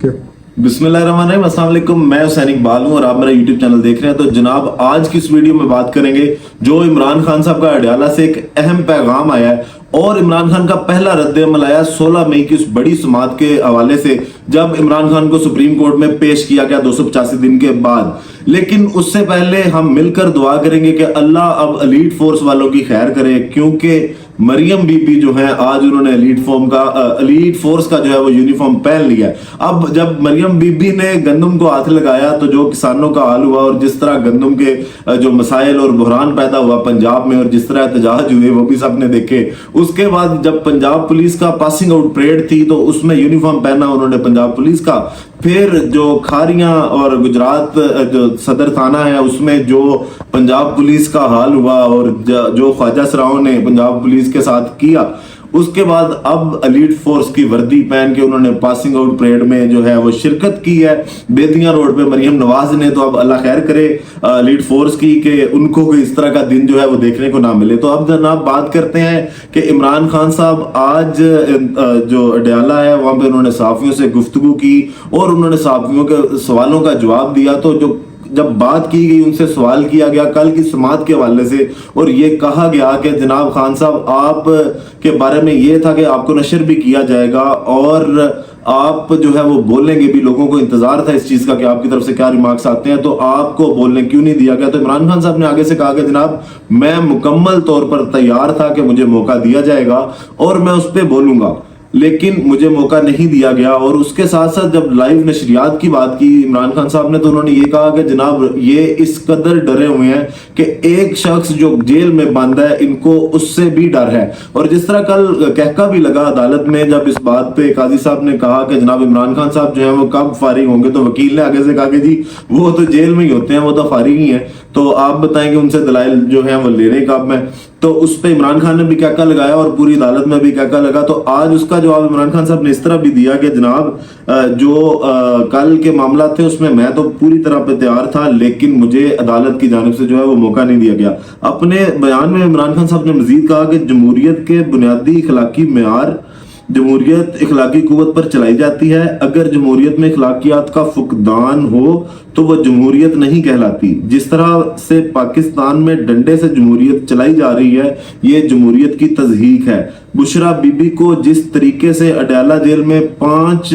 बिस्मिल्लाहिर्रहमानिर्रहीम, अस्सलाम वालेकुम। मैं हुसैन इकबाल हूं और आप मेरा यूट्यूब चैनल देख रहे हैं। तो जनाब, आज की इस वीडियो में बात करेंगे जो इमरान खान साहब का अडयाला से एक अहम पैगाम आया है और इमरान खान का पहला रद्द-ए-अमल आया 16 मई की उस बड़ी समात के हवाले से, जब इमरान खान को सुप्रीम कोर्ट में पेश किया गया 285 दिन के बाद। लेकिन उससे पहले हम मिलकर दुआ करेंगे कि अल्लाह अब एलीट फोर्स वालों की खैर करे, क्योंकि मरियम बीबी जो है आज उन्होंने एलीट फोर्स का जो है वो यूनिफॉर्म पहन लिया है। अब जब मरियम बीबी ने गंदम को हाथ लगाया तो जो किसानों का हाल हुआ और जिस तरह गंदम के जो मसाइल और बहरान पैदा हुआ पंजाब में और जिस तरह एहतजाज हुए वो भी सबने देखे। उसके बाद जब पंजाब पुलिस का पासिंग आउट परेड थी तो उसमें यूनिफॉर्म पहना उन्होंने पंजाब पुलिस का। फिर जो खारियां और गुजरात जो सदर थाना है उसमें जो पंजाब पुलिस का हाल हुआ और जो ख्वाजा सराओं ने पंजाब पुलिस के साथ किया, उसके बाद अब एलीट फोर्स की वर्दी पहन के उन्होंने पासिंग आउट परेड में जो है वो शिरकत की है बेदियां रोड पे मरियम नवाज ने। तो अब अल्लाह खैर करे एलीट फोर्स की कि उनको कोई इस तरह का दिन जो है वो देखने को ना मिले। तो अब जनाब बात करते हैं कि इमरान खान साहब आज जो अडयाला है वहां पे उन्होंने सहाफियों से गुफ्तगू की और उन्होंने सहाफियों के सवालों का जवाब दिया। तो जो जब बात की गई, उनसे सवाल किया गया कल की समात के हवाले से और ये कहा गया कि जनाब खान साहब आप के बारे में ये था कि आपको नशर भी किया जाएगा और आप जो है वो बोलेंगे भी। लोगों को इंतजार था इस चीज का कि आपकी तरफ से क्या रिमार्क्स आते हैं, तो आपको बोलने क्यों नहीं दिया गया। तो इमरान खान साहब ने आगे से कहा कि जनाब मैं मुकम्मल तौर पर तैयार था कि मुझे मौका दिया जाएगा और मैं उस पर बोलूंगा, लेकिन मुझे मौका नहीं दिया गया। और उसके साथ साथ जब लाइव नशरियात की बात की इमरान खान साहब ने तो उन्होंने ये कहा कि जनाब ये इस कदर डरे हुए हैं कि एक शख्स जो जेल में बंद है इनको उससे भी डर है। और जिस तरह कल कहका भी लगा अदालत में जब इस बात पे काजी साहब ने कहा कि जनाब इमरान खान साहब जो है वो कब फारिग होंगे, तो वकील ने आगे से कहा कि जी वो तो जेल में ही होते हैं, वो तो फारिग ही है, तो आप बताएं कि उनसे दलाइल जो है वो ले रहे कब में। तो उस पे इमरान खान ने भी कहका लगाया और पूरी अदालत में भी कहका लगा। तो आज उसका जवाब इमरान खान साहब ने इस तरह भी दिया कि जनाब जो कल के मामला थे उसमें मैं तो पूरी तरह पे तैयार था, लेकिन मुझे अदालत की जानिब से जो है वो मौका नहीं दिया गया। अपने बयान में इमरान खान साहब ने मजीद कहा कि जमहूरियत के बुनियादी इखलाकी मेयार जमहूरियत इखलाकी कुव्वत पर चलाई जाती है। अगर जमहूरियत में इखलाकियात का फुकदान हो तो वह जमहूरियत नहीं कहलाती। जिस तरह से पाकिस्तान में डंडे से जमहूरियत चलाई जा रही है ये जमहूरियत की तज़हीक है। बुशरा बीबी को जिस तरीके से अडयाला जेल में 5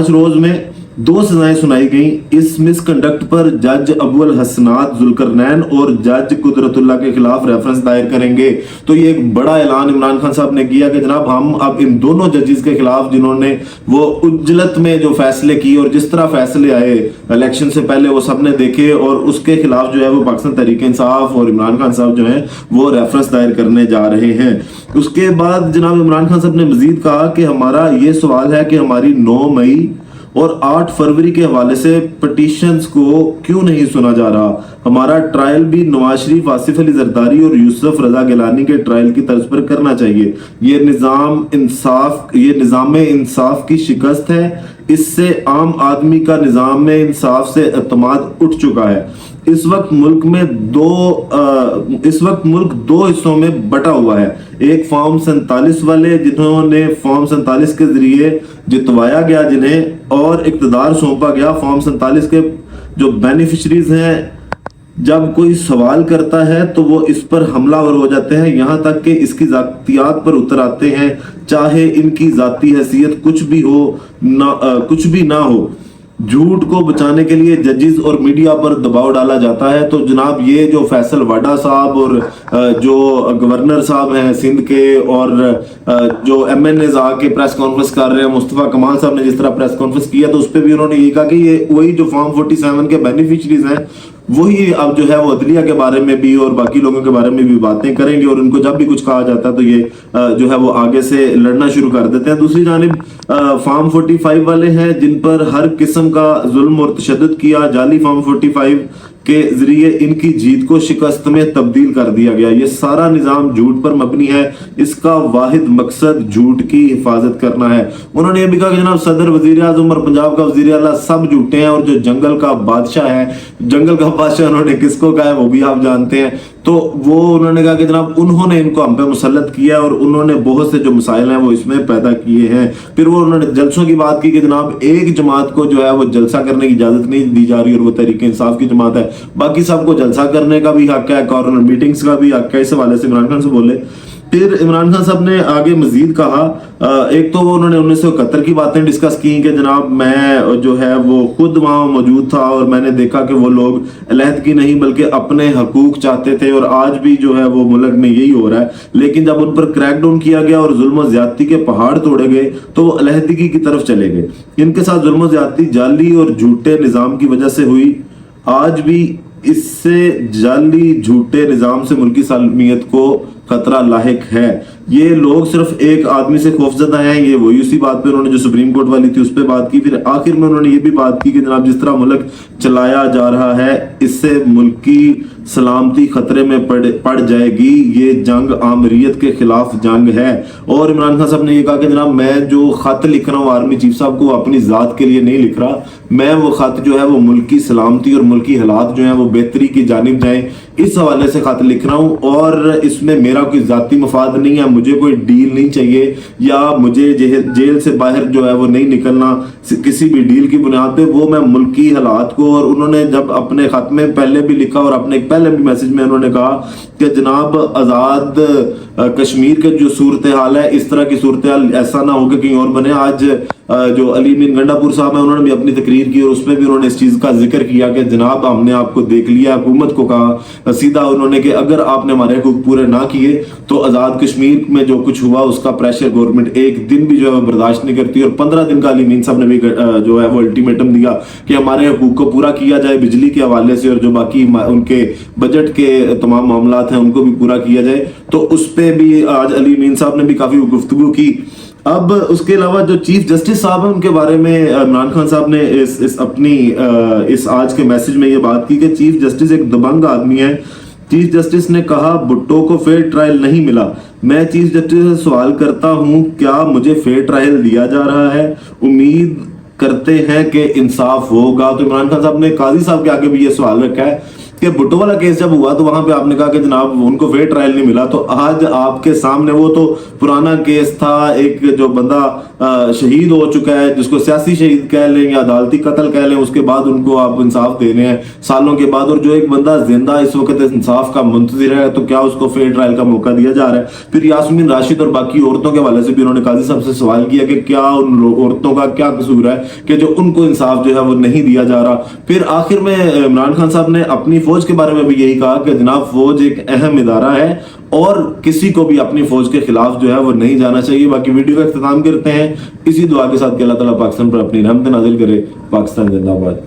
रोज में 2 सजाएं सुनाई गई, इस मिसकंडक्ट पर जज अबुल हसनात जुल्करनैन और जज कुदरतुल्लाह के खिलाफ रेफरेंस दायर करेंगे। तो ये एक बड़ा ऐलान इमरान खान साहब ने किया कि जनाब हम अब इन दोनों जजेस के खिलाफ जिन्होंने वो उज्जलत में जो फैसले किए और जिस तरह फैसले आए इलेक्शन से पहले वो सबने देखे और उसके खिलाफ जो है वो पाकिस्तान तहरीक इंसाफ और इमरान खान साहब जो है वो रेफरेंस दायर करने जा रहे हैं। उसके बाद जनाब इमरान खान साहब ने मजीद कहा कि हमारा ये सवाल है कि हमारी 9 मई और 8 फरवरी के हवाले से पिटीशंस को क्यों नहीं सुना जा रहा। हमारा ट्रायल भी नवाज शरीफ, आसिफ अली जरदारी और यूसुफ रजा गिलानी के ट्रायल की तर्ज पर करना चाहिए। ये निज़ाम इंसाफ की शिकस्त है। इससे आम आदमी का निज़ाम में इंसाफ से एतमाद उठ चुका है। इस वक्त मुल्क दो हिस्सों में बटा हुआ है। एक फॉर्म 47 वाले जिन्होंने फॉर्म 47 के जरिए जितवाया गया जिन्हें और इक़्तिदार सौंपा गया। फॉर्म 47 के जो बेनिफिशरीज हैं जब कोई सवाल करता है तो वो इस पर हमलावर हो जाते हैं, यहाँ तक कि इसकी जातियात पर उतर आते हैं, चाहे इनकी जाती हैसियत कुछ भी ना हो। झूठ को बचाने के लिए जजेस और मीडिया पर दबाव डाला जाता है। तो जनाब ये जो फैसल वाडा साहब और जो गवर्नर साहब हैं सिंध के और जो MNAs आके प्रेस कॉन्फ्रेंस कर रहे हैं, मुस्तफा कमाल साहब ने जिस तरह प्रेस कॉन्फ्रेंस किया तो उस पर भी उन्होंने ये कहा कि ये वही जो फॉर्म 47 के बेनिफिशरीज हैं वही अब जो है वो अदलिया के बारे में भी और बाकी लोगों के बारे में भी बातें करेंगे और उनको जब भी कुछ कहा जाता है तो ये जो है वो आगे से लड़ना शुरू कर देते हैं। दूसरी जानिब फॉर्म 45 वाले हैं जिन पर हर किस्म का जुल्म और तशद्दुद किया। जाली फॉर्म 45 के जरिए इनकी जीत को शिकस्त में तब्दील कर दिया गया। ये सारा निजाम झूठ पर मबनी है, इसका वाहिद मकसद झूठ की हिफाजत करना है। उन्होंने ये भी कहा कि जनाब सदर, वजीर आजम और पंजाब का वजीर आला सब झूठे हैं, और जो जंगल का बादशाह है, जंगल का बादशाह उन्होंने किसको कहा है वो भी आप जानते हैं। तो वो उन्होंने कहा कि जनाब उन्होंने इनको हम पे मुसल्लत किया और उन्होंने बहुत से जो मसाइल हैं वो इसमें पैदा किए हैं। फिर वो उन्होंने जलसों की बात की कि जनाब एक जमात को जो है वो जलसा करने की इजाजत नहीं दी जा रही और वो तहरीक इंसाफ की जमात है, बाकी सबको जलसा करने का भी हक है, कॉर्नर मीटिंग्स का भी हक है। इस हवाले से इमरान खान से बोले। फिर इमरान खान साहब ने आगे मजीद कहा, एक तो वो उन्होंने 1971 की बातें डिस्कस की कि जनाब मैं जो है वो खुद वहां मौजूद था और मैंने देखा कि वो लोग अलहदगी नहीं बल्कि अपने हकूक चाहते थे, और आज भी जो है वो मुल्क में यही हो रहा है। लेकिन जब उन पर क्रैकडाउन किया गया और जुल्म ज्यादती के पहाड़ तोड़े गए तो वो अलहदगी की तरफ चले गए। इनके साथ जुल्म ज्यादती जाली और झूठे निजाम की वजह से हुई। आज भी इससे जाली झूठे निजाम से मुल्की सालमियत को खतरा लाहिक है। ये लोग सिर्फ एक आदमी से खौफजदा हैं, ये वही उसी बात पे उन्होंने जो सुप्रीम कोर्ट वाली थी उस पे बात की। फिर आखिर में उन्होंने ये भी बात की कि जनाब जिस तरह मुल्क चलाया जा रहा है इससे मुल्क की सलामती खतरे में पड़ जाएगी, ये जंग आमरीत के खिलाफ जंग है। और इमरान खान साहब ने ये कहा कि जनाब मैं जो खत लिख रहा हूँ आर्मी चीफ साहब को अपनी जात के लिए नहीं लिख रहा, मैं वो खत जो है वो मुल्क की सलामती और मुल्की हालात जो है वो बेहतरी की जानिब जाए इस हवाले से खत लिख रहा हूँ, और इसमें मेरा कोई जाती मफाद नहीं है, मुझे कोई डील नहीं चाहिए या मुझे जेल से बाहर जो है वो नहीं निकलना किसी भी डील की बुनियाद पे। वो मैं मुल्की हालात को, और उन्होंने जब अपने खत में पहले भी लिखा और अपने पहले भी मैसेज में उन्होंने कहा कि जनाब आज़ाद कश्मीर के जो सूरत हाल है इस तरह की सूरत हाल ऐसा ना हो कि कहीं और बने। आज जो अली मीन गंडापुर साहब है उन्होंने भी अपनी तकरीर की और उसमें भी उन्होंने इस चीज़ का जिक्र किया कि जनाब हमने आपको देख लिया। हुकूमत को कहा सीधा उन्होंने कि अगर आपने हमारे हकूक पूरे ना किए तो आज़ाद कश्मीर में जो कुछ हुआ उसका प्रेशर गवर्नमेंट एक दिन भी जो है बर्दाश्त नहीं करती। और 15 दिन का अली मीन साहब ने भी जो है वो अल्टीमेटम दिया कि हमारे हकूक को पूरा किया जाए बिजली के हवाले से, और जो बाकी उनके बजट के तमाम मामलात हैं उनको भी पूरा किया जाए। तो उस पर भी आज अली मीन साहब ने भी काफ़ी गुफ्तगू की। अब उसके अलावा जो चीफ जस्टिस साहब हैं उनके बारे में इमरान खान साहब ने इस आज के मैसेज में ये बात की कि चीफ जस्टिस एक दबंग आदमी है। चीफ जस्टिस ने कहा भुट्टो को फेयर ट्रायल नहीं मिला। मैं चीफ जस्टिस से सवाल करता हूं क्या मुझे फेयर ट्रायल दिया जा रहा है? उम्मीद करते हैं कि इंसाफ होगा। तो इमरान खान साहब ने काजी साहब के आगे भी ये सवाल रखा है कि भुट्टो वाला केस जब हुआ तो वहां पे आपने कहा कि जनाब उनको फेयर ट्रायल नहीं मिला। तो आज आपके सामने वो तो पुराना केस था, एक जो बंदा शहीद हो चुका है जिसको सियासी शहीद कह लें या अदालती कत्ल कह लें, उसके बाद उनको आप इंसाफ दे रहे हैं सालों के बाद, और जो एक बंदा जिंदा इस वक्त इंसाफ का मुंतजिर है तो क्या उसको फेयर ट्रायल का मौका दिया जा रहा है? फिर यास्मीन राशिद और बाकी औरतों के हवाले से भी उन्होंने काजी साहब से सवाल किया कि क्या उन औरतों का क्या कसूर है कि जो उनको इंसाफ जो है वो नहीं दिया जा रहा। फिर आखिर में इमरान खान साहब ने अपनी फौज के बारे में भी यही कहा कि जनाब फौज एक अहम इदारा है और किसी को भी अपनी फौज के खिलाफ जो है वो नहीं जाना चाहिए। बाकी वीडियो का इख्तिताम करते हैं इसी दुआ के साथ कि अल्लाह ताला पाकिस्तान पर अपनी रहमत नाज़िल करे। पाकिस्तान जिंदाबाद।